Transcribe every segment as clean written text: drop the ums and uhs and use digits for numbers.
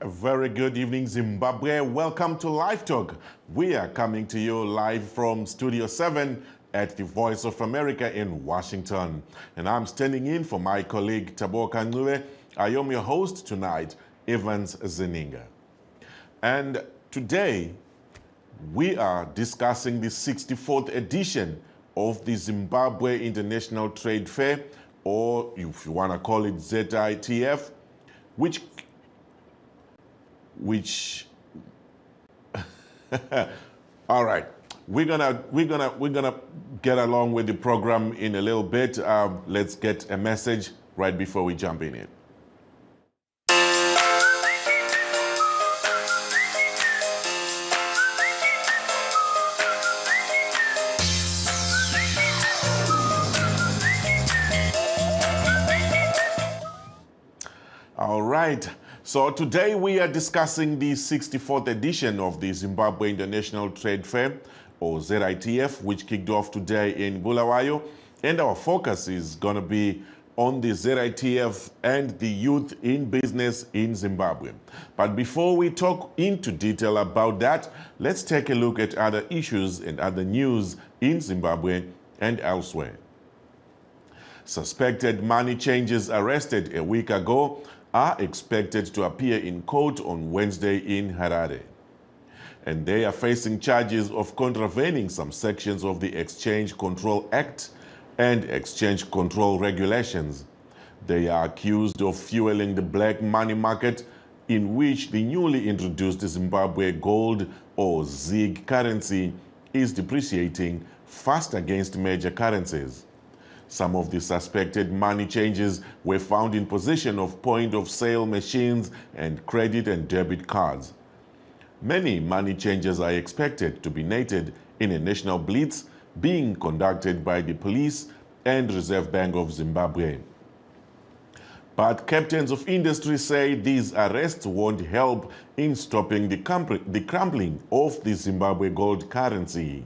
A very good evening, Zimbabwe. Welcome to Live Talk. We are coming to you live from Studio 7 at the Voice of America in Washington. And I'm standing in for my colleague Tabo Kanguwe. I am your host tonight, Evans Zininga. And today, we are discussing the 64th edition of the Zimbabwe International Trade Fair, or if you want to call it ZITF, which all right, we're gonna get along with the program in a little bit. Let's get a message right before we jump in it. All right. So today we are discussing the 64th edition of the Zimbabwe International Trade Fair, or ZITF, which kicked off today in Bulawayo. And our focus is going to be on the ZITF and the youth in business in Zimbabwe. But before we talk into detail about that, let's take a look at other issues and other news in Zimbabwe and elsewhere. Suspected money changers arrested a week ago are expected to appear in court on Wednesday in Harare. And they are facing charges of contravening some sections of the Exchange Control Act and Exchange Control Regulations. They are accused of fueling the black money market, in which the newly introduced Zimbabwe gold, or ZIG currency, is depreciating fast against major currencies. Some of the suspected money changers were found in possession of point-of-sale machines and credit and debit cards. Many money changers are expected to be nated in a national blitz being conducted by the police and Reserve Bank of Zimbabwe. But captains of industry say these arrests won't help in stopping the crumbling of the Zimbabwe gold currency.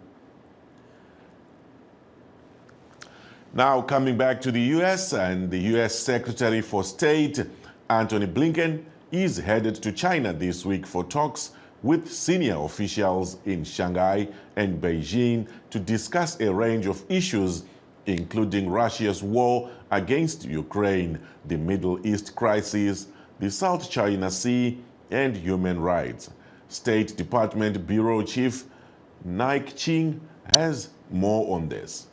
Now, coming back to the U.S., and the U.S. Secretary for State, Antony Blinken, is headed to China this week for talks with senior officials in Shanghai and Beijing to discuss a range of issues, including Russia's war against Ukraine, the Middle East crisis, the South China Sea, and human rights. State Department Bureau Chief Nike Ching has more on this.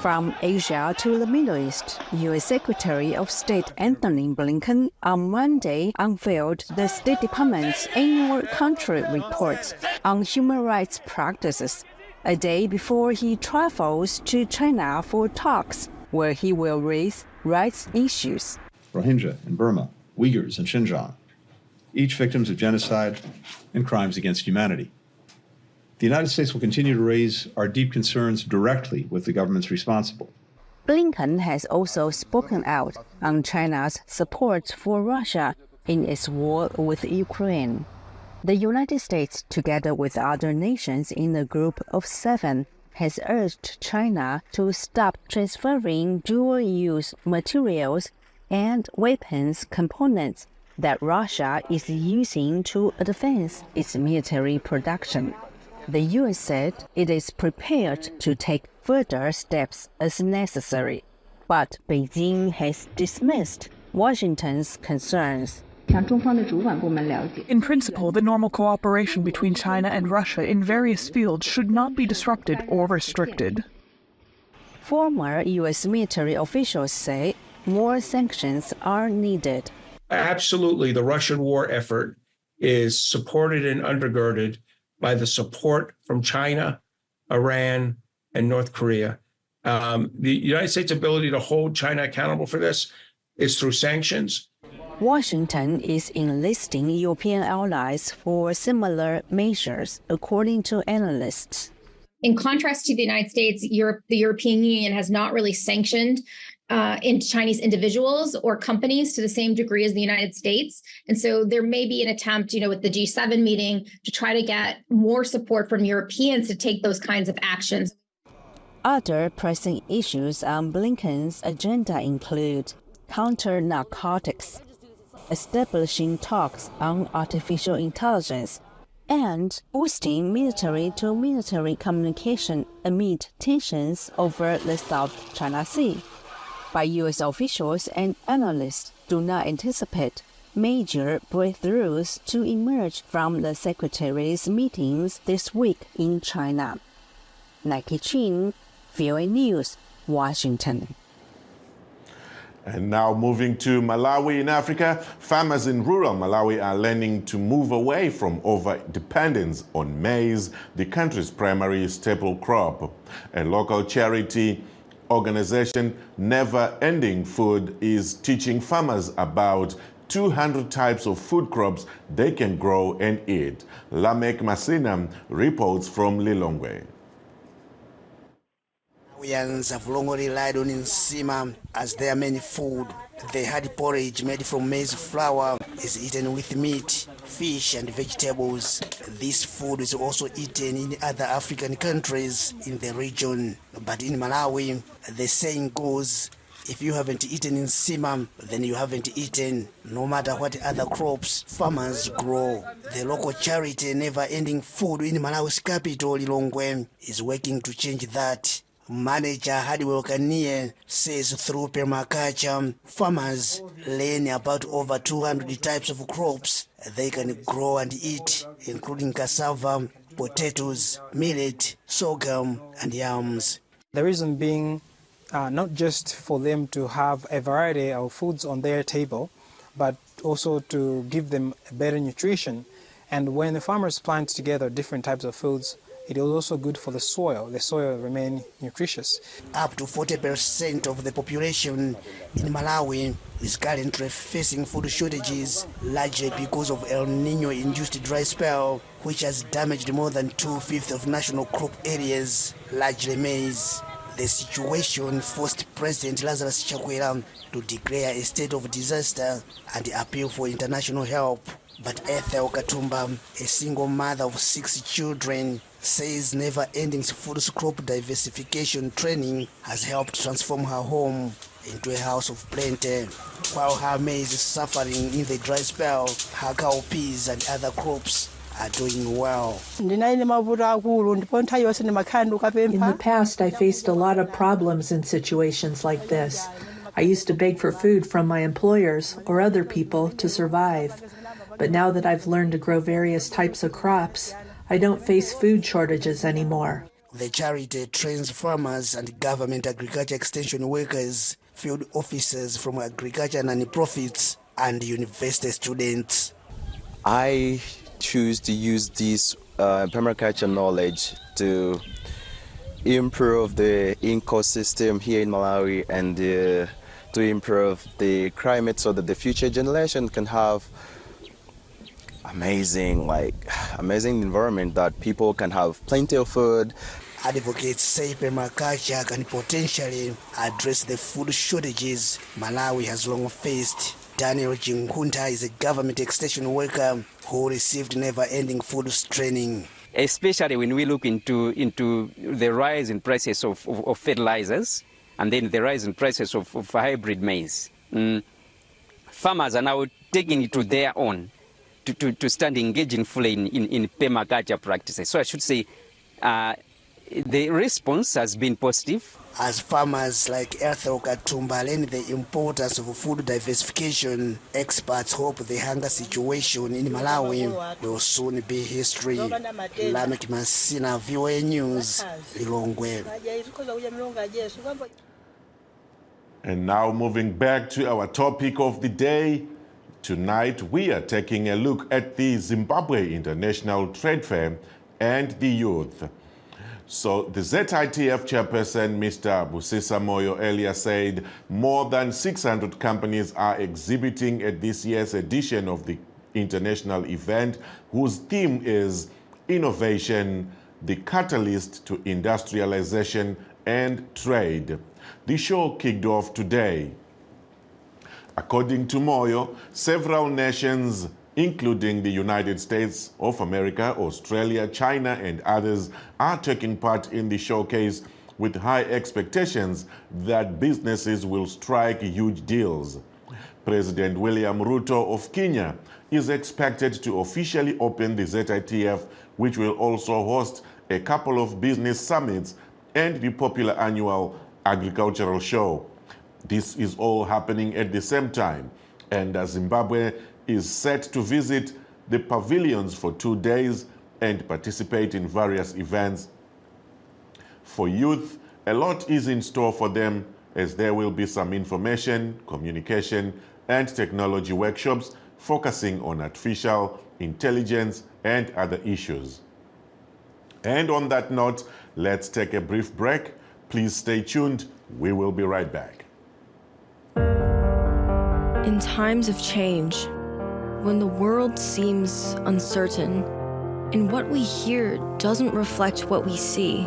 From Asia to the Middle East, U.S. Secretary of State Antony Blinken on Monday unveiled the State Department's annual country report on human rights practices, a day before he travels to China for talks where he will raise rights issues. Rohingya in Burma, Uyghurs in Xinjiang, each victims of genocide and crimes against humanity. The United States will continue to raise our deep concerns directly with the governments responsible. Blinken has also spoken out on China's support for Russia in its war with Ukraine. The United States, together with other nations in the Group of Seven, has urged China to stop transferring dual-use materials and weapons components that Russia is using to advance its military production. The U.S. said it is prepared to take further steps as necessary, but Beijing has dismissed Washington's concerns. In principle, the normal cooperation between China and Russia in various fields should not be disrupted or restricted. Former U.S. military officials say more sanctions are needed. Absolutely, the Russian war effort is supported and undergirded by the support from China, Iran, and North Korea. The United States' ability to hold China accountable for this is through sanctions. Washington is enlisting European allies for similar measures, according to analysts. In contrast to the United States, the European Union has not really sanctioned in Chinese individuals or companies to the same degree as the United States. And so there may be an attempt, with the G7 meeting to try to get more support from Europeans to take those kinds of actions. Other pressing issues on Blinken's agenda include counter-narcotics, establishing talks on artificial intelligence, and boosting military-to-military communication amid tensions over the South China Sea. But U.S. officials and analysts do not anticipate major breakthroughs to emerge from the secretaries' meetings this week in China. Nike Chin, VOA News, Washington. And now moving to Malawi in Africa, farmers in rural Malawi are learning to move away from over-dependence on maize, the country's primary staple crop. A local charity organization, Never Ending Food, is teaching farmers about 200 types of food crops they can grow and eat. Lamek Masina reports from Lilongwe. Malawians have long relied on nsima as their main food. The hard porridge made from maize flour is eaten with meat, fish and vegetables. This food is also eaten in other African countries in the region. But in Malawi, the saying goes, if you haven't eaten nsima, then you haven't eaten, no matter what other crops farmers grow. The local charity Never Ending Food in Malawi's capital, Lilongwe, is working to change that. Manager Hadiwell Kanie says through permaculture, farmers learn about over 200 types of crops they can grow and eat, including cassava, potatoes, millet, sorghum, and yams. The reason being not just for them to have a variety of foods on their table, but also to give them better nutrition. And when the farmers plant together different types of foods, it is also good for the soil. The soil remains nutritious. Up to 40% of the population in Malawi is currently facing food shortages, largely because of El Nino-induced dry spell, which has damaged more than 2/5 of national crop areas, largely maize. The situation forced President Lazarus Chakwera to declare a state of disaster and appeal for international help. But Ethel Katumba, a single mother of 6 children, says Never Ending Food crop diversification training has helped transform her home into a house of plenty. While her maize is suffering in the dry spell, her cowpeas and other crops are doing well. In the past, I faced a lot of problems in situations like this. I used to beg for food from my employers or other people to survive. But now that I've learned to grow various types of crops, I don't face food shortages anymore. The charity trains farmers and government agriculture extension workers, field officers from agriculture non-profits, and university students. I choose to use this permaculture knowledge to improve the ecosystem here in Malawi and to improve the climate so that the future generation can have amazing environment, that people can have plenty of food. Advocates say permaculture can potentially address the food shortages Malawi has long faced. Daniel Jinkunta is a government extension worker who received Never Ending Foods training. Especially when we look into the rise in prices of fertilizers and then the rise in prices of hybrid maize. Farmers are now taking it to their own to start engaging fully in permaculture practices. So I should say the response has been positive. As farmers like Ethel Katumba learn the importance of food diversification, experts hope the hunger situation in Malawi will soon be history. Lamek Masina, VOA News, Lilongwe. And now moving back to our topic of the day. Tonight we are taking a look at the Zimbabwe International Trade Fair and the youth. So the ZITF chairperson, Mr. Busisa Moyo, earlier said more than 600 companies are exhibiting at this year's edition of the international event, whose theme is Innovation, the Catalyst to Industrialization and Trade. The show kicked off today. According to Moyo, several nations, including the United States of America, Australia, China, and others, are taking part in the showcase with high expectations that businesses will strike huge deals. President William Ruto of Kenya is expected to officially open the ZITF, which will also host a couple of business summits and the popular annual agricultural show. This is all happening at the same time, and Zimbabwe is set to visit the pavilions for 2 days and participate in various events. For youth, a lot is in store for them, as there will be some information, communication, and technology workshops focusing on artificial intelligence and other issues. And on that note, let's take a brief break. Please stay tuned. We will be right back. In times of change, when the world seems uncertain and what we hear doesn't reflect what we see,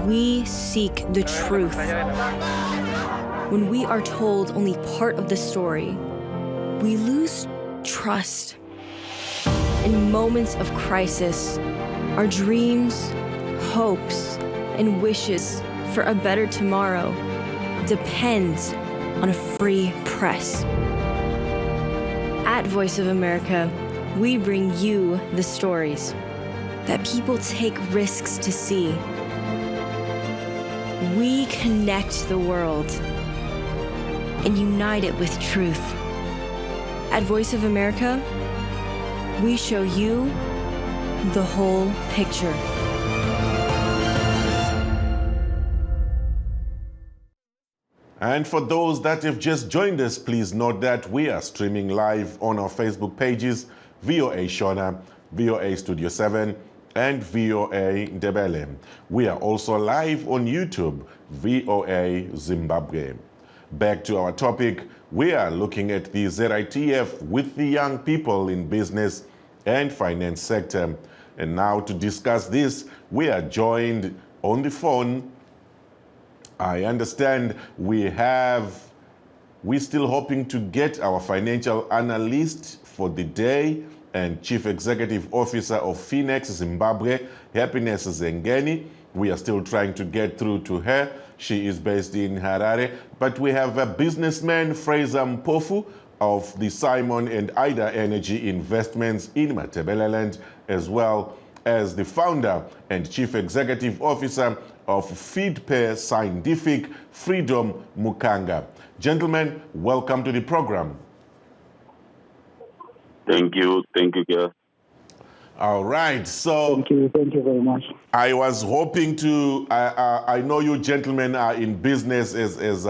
we seek the truth. When we are told only part of the story, we lose trust. In moments of crisis, our dreams, hopes, and wishes for a better tomorrow depends on a free press. At Voice of America, we bring you the stories that people take risks to see. We connect the world and unite it with truth. At Voice of America, we show you the whole picture. And for those that have just joined us, please note that we are streaming live on our Facebook pages, VOA Shona, VOA Studio 7, and VOA Ndebele. We are also live on YouTube, VOA Zimbabwe. Back to our topic, we are looking at the ZITF with the young people in business and finance sector. And now to discuss this, we are joined on the phone. I understand we're still hoping to get our financial analyst for the day and Chief Executive Officer of Finex Zimbabwe, Happiness Zengeni. We are still trying to get through to her. She is based in Harare. But we have a businessman, Fraser Mpofu, of the Simon and Ida Energy Investments in Matebeleland, as well as the founder and Chief Executive Officer of FeedPair Scientific, Freedom Mukanga. Gentlemen, welcome to the program. Thank you, Gil. All right, so thank you very much. I was hoping to, I know you gentlemen are in business as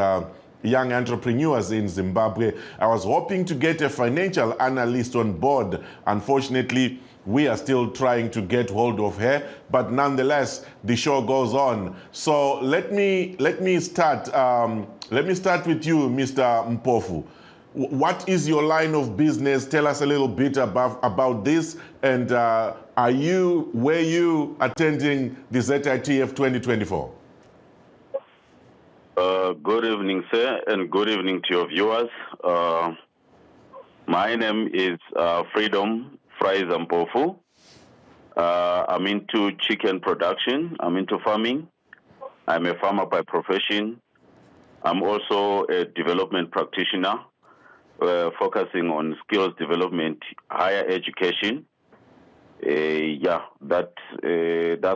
young entrepreneurs in Zimbabwe. I was hoping to get a financial analyst on board. Unfortunately, we are still trying to get hold of her, but nonetheless, the show goes on. So let me start. Let me start with you, Mr. Mpofu. What is your line of business? Tell us a little bit about this. And were you attending the ZITF 2024? Good evening, sir, and good evening to your viewers. My name is Freedom Fraser Mpofu. I'm into chicken production. I'm into farming. I'm a farmer by profession. I'm also a development practitioner, focusing on skills development, higher education. That's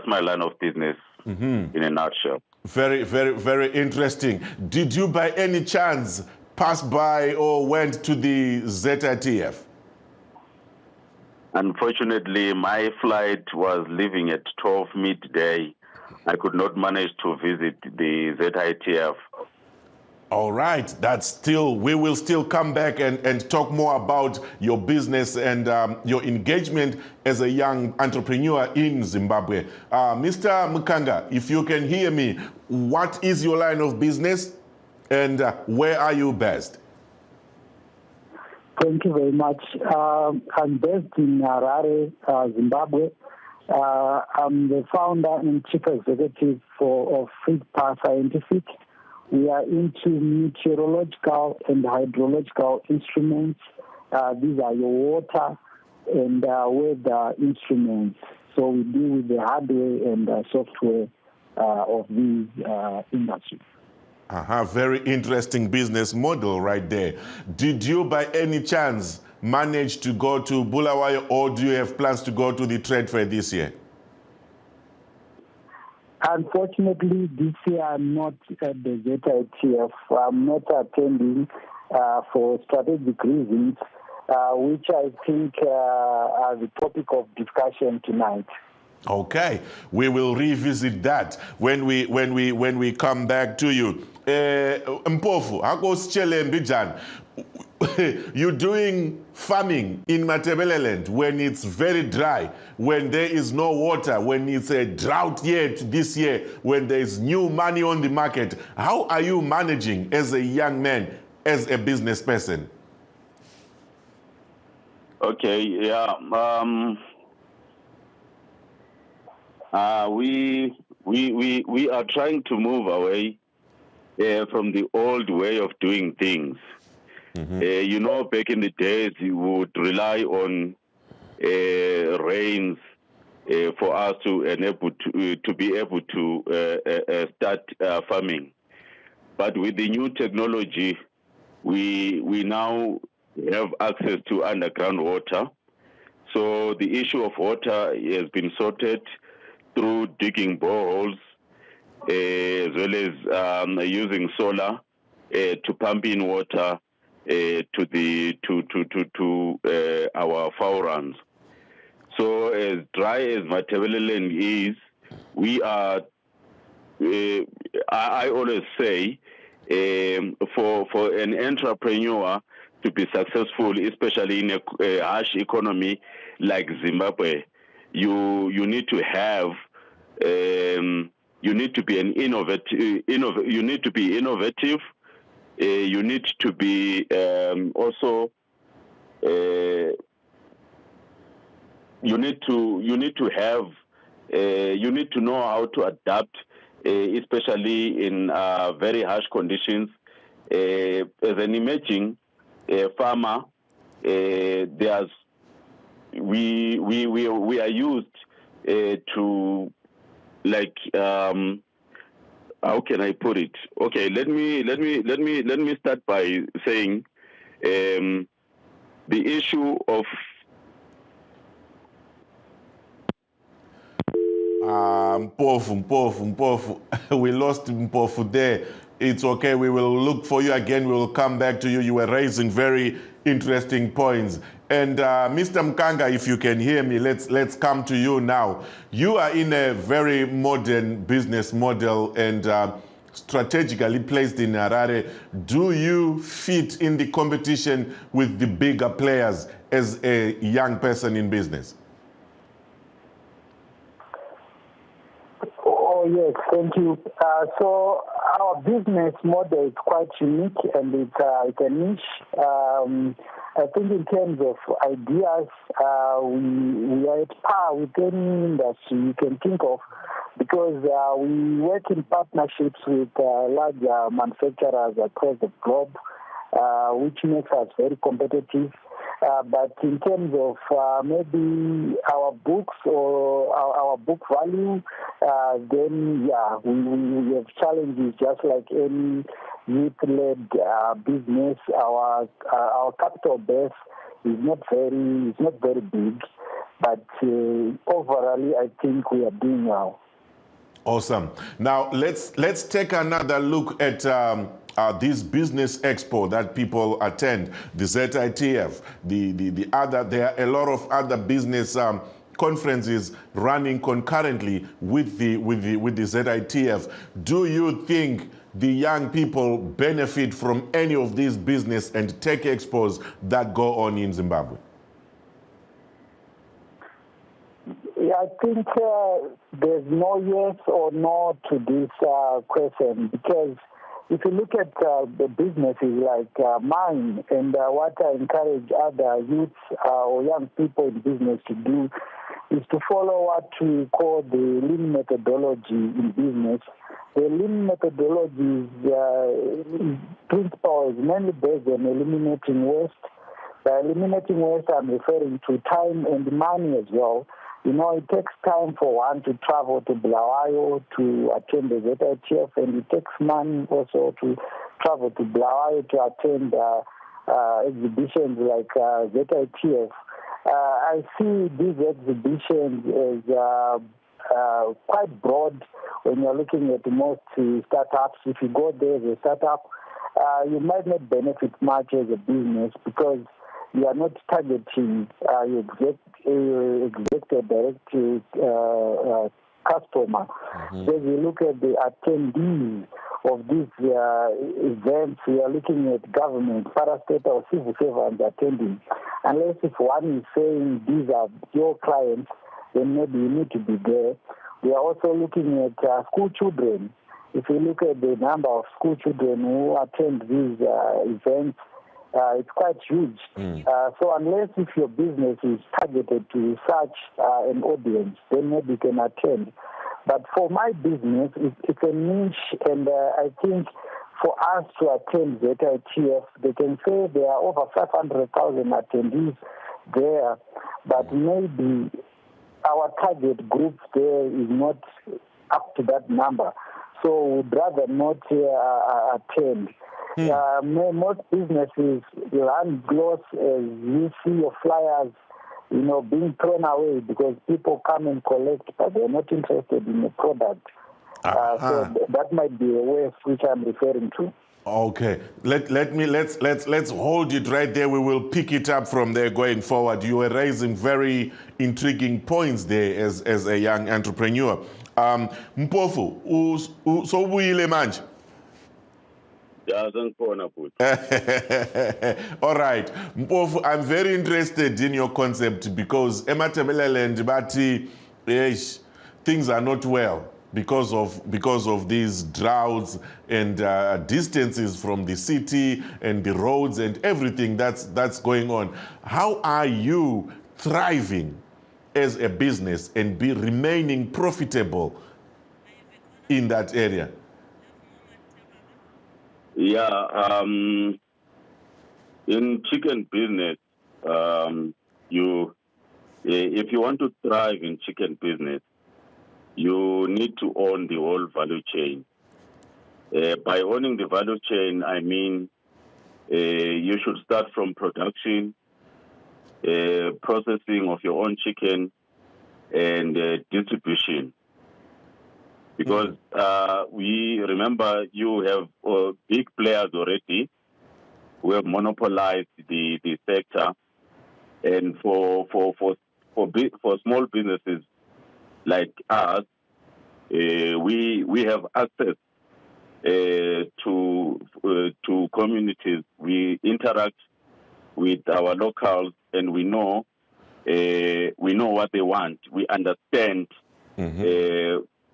my line of business in a nutshell. Very, very, very interesting. Did you by any chance pass by or went to the ZITF? Unfortunately, my flight was leaving at 12 midday. I could not manage to visit the ZITF. All right, we will still come back and talk more about your business and your engagement as a young entrepreneur in Zimbabwe. Mr. Mukanga, if you can hear me, what is your line of business and where are you based? Thank you very much. I'm based in Harare, Zimbabwe. I'm the founder and chief executive of FeedPair Scientific. We are into meteorological and hydrological instruments. These are your water and weather instruments. So we deal with the hardware and software of these industries. Very interesting business model right there. Did you by any chance manage to go to Bulawayo, or do you have plans to go to the trade fair this year? Unfortunately, this year I'm not at the ZITF. I'm not attending for strategic reasons, which I think are the topic of discussion tonight. Okay, we will revisit that when we come back to you. Mpofu, you're doing farming in Matebeleland when it's very dry, when there is no water, when it's a drought year this year, when there is new money on the market. How are you managing as a young man, as a business person? Okay, yeah. We are trying to move away from the old way of doing things. You know, back in the days, you would rely on rains for us to be able to start farming. But with the new technology, we now have access to underground water. So the issue of water has been sorted through digging boreholes, as well as using solar to pump in water to our foul runs. So as dry as Matebeleland is, we are. I always say, for an entrepreneur to be successful, especially in a harsh economy like Zimbabwe, you need to have. You need to be an innovative. You need to be innovative. You need to be also. You need to have. You need to know how to adapt, especially in very harsh conditions. As an emerging farmer, we are used to, like, how can I put it? Okay, let me start by saying the issue of Mpofu. We lost Mpofu there. It's okay. We will look for you again. We will come back to you. You were raising very interesting points. And Mr. Mkanga, if you can hear me, let's come to you now. You are in a very modern business model and strategically placed in Harare. Do you fit in the competition with the bigger players as a young person in business? Oh, yes, thank you. So our business model is quite unique and it's a niche. I think in terms of ideas, we are at par with any industry you can think of because we work in partnerships with large manufacturers across the globe, which makes us very competitive. But in terms of maybe our books or our book value, then we have challenges just like any youth-led business. Our capital base is not very big, but overall, I think we are doing well. Awesome. Now let's take another look at this business expo that people attend, the ZITF, the other. There are a lot of other business conferences running concurrently with the ZITF. Do you think the young people benefit from any of these business and tech expos that go on in Zimbabwe? Yeah, I think there's no yes or no to this question because if you look at the businesses like mine and what I encourage other youths or young people in business to do is to follow what we call the lean methodology in business. The lean methodology principle is mainly based on eliminating waste. By eliminating waste, I'm referring to time and money as well. You know, it takes time for one to travel to Bulawayo to attend the ZITF, and it takes money also to travel to Bulawayo to attend exhibitions like ZITF. I see these exhibitions as quite broad when you're looking at most startups. If you go there as a startup, you might not benefit much as a business because you are not targeting your direct customer. So if you look at the attendees of these events, we are looking at government, parastate or civil servants attending. Unless if one is saying these are your clients, then maybe you need to be there. We are also looking at school children. If you look at the number of school children who attend these events, it's quite huge. So unless if your business is targeted to such an audience, then maybe you can attend. But for my business, it's a niche, and I think for us to attend ZITF, they can say there are over 500,000 attendees there, but maybe our target group there is not up to that number. So we'd rather not attend. Most businesses run gloss as you see your flyers, you know, being thrown away because people come and collect, but they're not interested in the product. So that might be a way which I'm referring to. Okay, let's hold it right there. We will pick it up from there going forward. You were raising very intriguing points there as a young entrepreneur. Mpofu, so uyile manje? All right, Mpofu, I'm very interested in your concept because Ematebeleland Bati, things are not well because of these droughts and distances from the city and the roads and everything that's going on. How are you thriving as a business and remaining profitable in that area? Yeah, in chicken business, if you want to thrive in chicken business, you need to own the whole value chain. By owning the value chain, I mean you should start from production, processing of your own chicken, and distribution. Because we remember you have big players already who have monopolized the sector, and for small businesses like us, we have access to communities. We interact with our locals, and we know what they want. We understand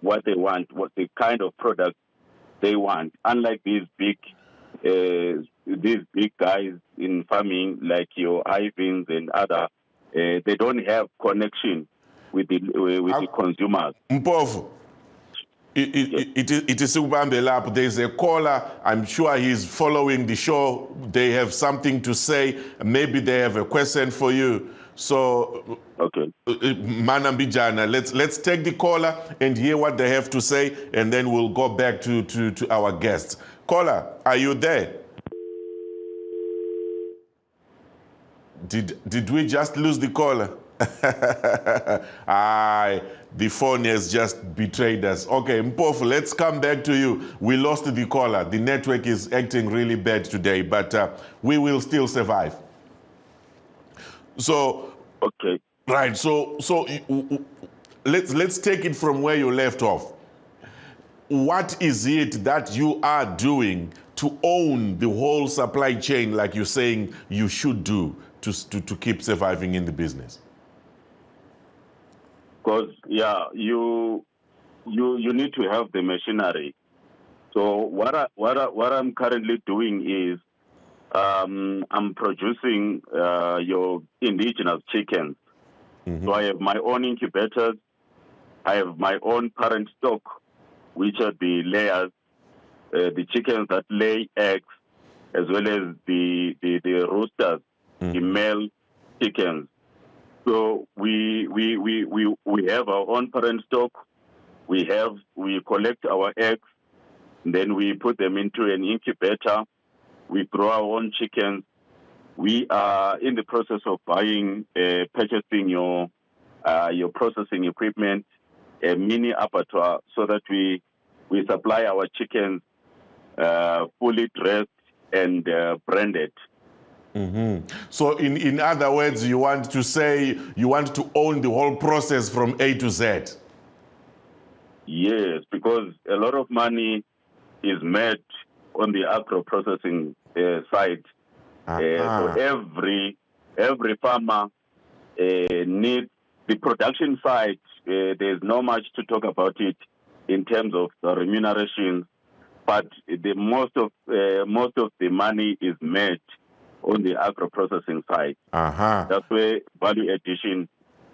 what they want, what the kind of product they want. Unlike these big guys in farming, like your Ivins and other, they don't have connection with the consumers. Mpofu, it is Ubambelap. There's a caller. I'm sure he's following the show. They have something to say. Maybe they have a question for you. So, okay, Manambijana, let's take the caller and hear what they have to say, and then we'll go back to our guests. Caller, are you there? Did we just lose the caller? The phone has just betrayed us. Okay, Mpofu, let's come back to you. We lost the caller. The network is acting really bad today, but we will still survive. So, okay, right. So let's take it from where you left off. What is it that you are doing to own the whole supply chain, like you're saying you should do to keep surviving in the business? Because you need to have the machinery. So what I'm currently doing is I'm producing your indigenous chickens. So I have my own incubators. I have my own parent stock, which are the layers, the chickens that lay eggs, as well as the roosters, the male chickens. So we have our own parent stock. We collect our eggs, then we put them into an incubator. We grow our own chickens. We are in the process of purchasing your processing equipment, a mini abattoir, so that we supply our chickens fully dressed and branded. Mm-hmm. So in other words, you want to say you want to own the whole process from A to Z? Yes, because a lot of money is made on the agro-processing side. So every farmer needs the production side. There's not much to talk about it in terms of the remuneration, but most of the money is made on the agro-processing side. That's where value addition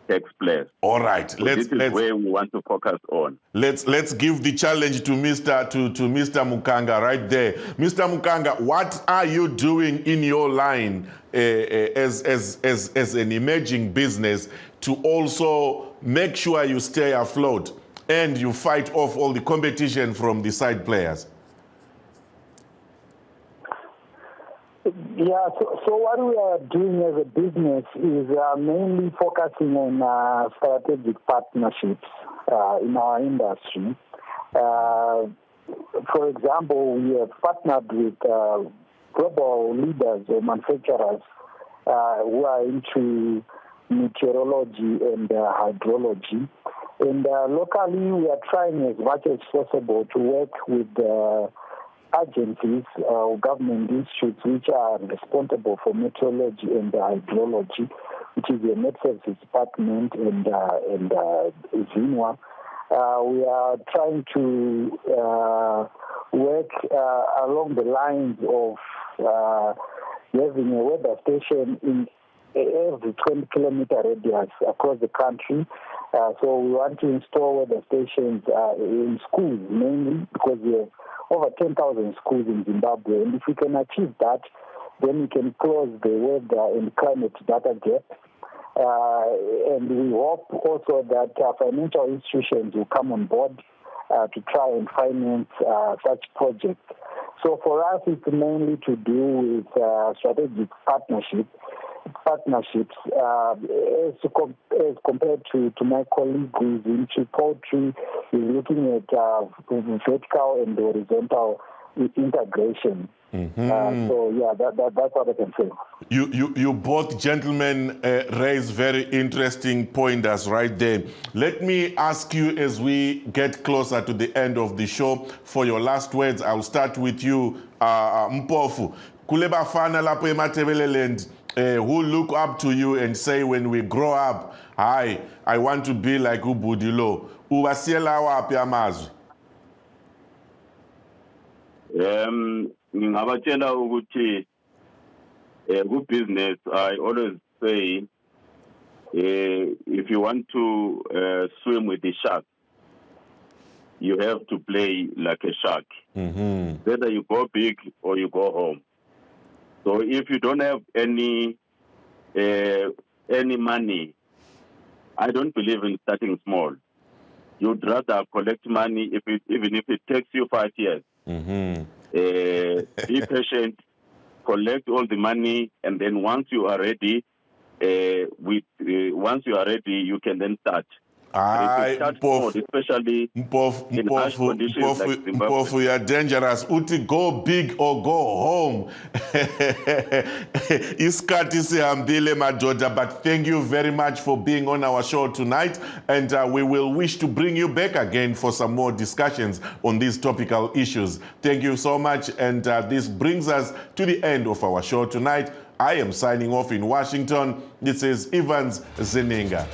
takes place. All right, so this is where we want to focus on. Let's give the challenge to Mr. Mukanga right there. Mr. Mukanga, what are you doing in your line as an emerging business to also make sure you stay afloat and you fight off all the competition from the side players? Yeah, so what we are doing as a business is mainly focusing on strategic partnerships in our industry. For example, we have partnered with global leaders or manufacturers who are into meteorology and hydrology. And locally, we are trying as much as possible to work with agencies or government institutes which are responsible for meteorology and hydrology, which is the Met Services Department and Zininga. We are trying to work along the lines of having a weather station in every 20-kilometer radius across the country. So we want to install weather stations in schools mainly, because we have over 10,000 schools in Zimbabwe. And if we can achieve that, then we can close the weather and climate data gap. And we hope also that financial institutions will come on board to try and finance such projects. So for us, it's mainly to do with strategic partnerships as compared to my colleague who's into poultry, is looking at vertical and horizontal integration. Mm-hmm. So yeah, that's what I can say. You both gentlemen raise very interesting pointers right there. Let me ask you, as we get closer to the end of the show, for your last words. I'll start with you, Mpofu. Kuleba fana lapo ematebeleland, who look up to you and say, when we grow up, I want to be like Ubudilo. Uwasiela wapi amazwi? Ngabatshela ukuthi good business, I always say, if you want to swim with the shark, you have to play like a shark. Mm-hmm. Whether you go big or you go home. So if you don't have any money, I don't believe in starting small. You'd rather collect money even if it takes you 5 years. Mm-hmm. Be patient, collect all the money, and then once you are ready, you can then start. Especially in harsh conditions like Zimbabwe. You are dangerous. Uti go big or go home. Iskati sihambile madoda, but thank you very much for being on our show tonight, and we will wish to bring you back again for some more discussions on these topical issues. Thank you so much, and this brings us to the end of our show tonight. I am signing off in Washington. This is Evans Zininga.